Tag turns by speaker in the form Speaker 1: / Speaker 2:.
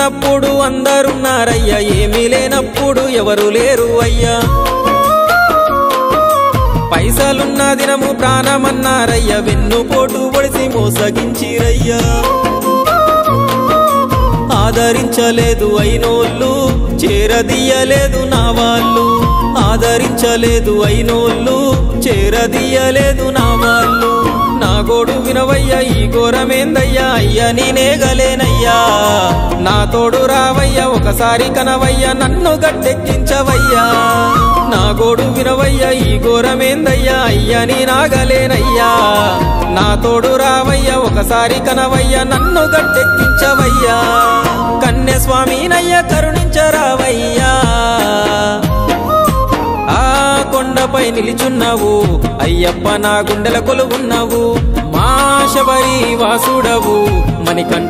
Speaker 1: ఉన్నప్పుడు అందరున్నారయ్యా, ఏమీ లేనప్పుడు ఎవరు లేరు అయ్యా. పైసలున్న దినము ప్రాణమన్నారయ్యా, వెన్నుపోటు పొడిసి మోసగించిరయ్యా. ఆదరించలేదు అయినోళ్ళు, చేరదీయలేదు నా వాళ్ళు. ఆదరించలేదు అయినోళ్ళు, చేరదీయలేదు నా వాళ్ళు. నా గోడు వినవయ్యా, ఈ ఘోరమేందయ్యా, అయ్యా నేనేగలేనయ్యా. నా తోడు రావయ్యా, ఒకసారి కనవయ్యా, నన్ను గట్టెక్కించవయ్యా. నా గోడు వినవయ్యా, ఈ ఘోరమేందయ్యా, అయ్యా నేనాగలేనయ్యా. నా తోడు రావయ్యా, ఒకసారి కనవయ్యా, నన్ను గట్టెక్కించవయ్యా. కన్యస్వామినయ్యా కరుణించరావయ్యా. ఆ కొండపై నిలిచున్నావు అయ్యప్ప, నా గుండెల కొలువున్నావు. మా శబరి వాసుడవు మణికంఠ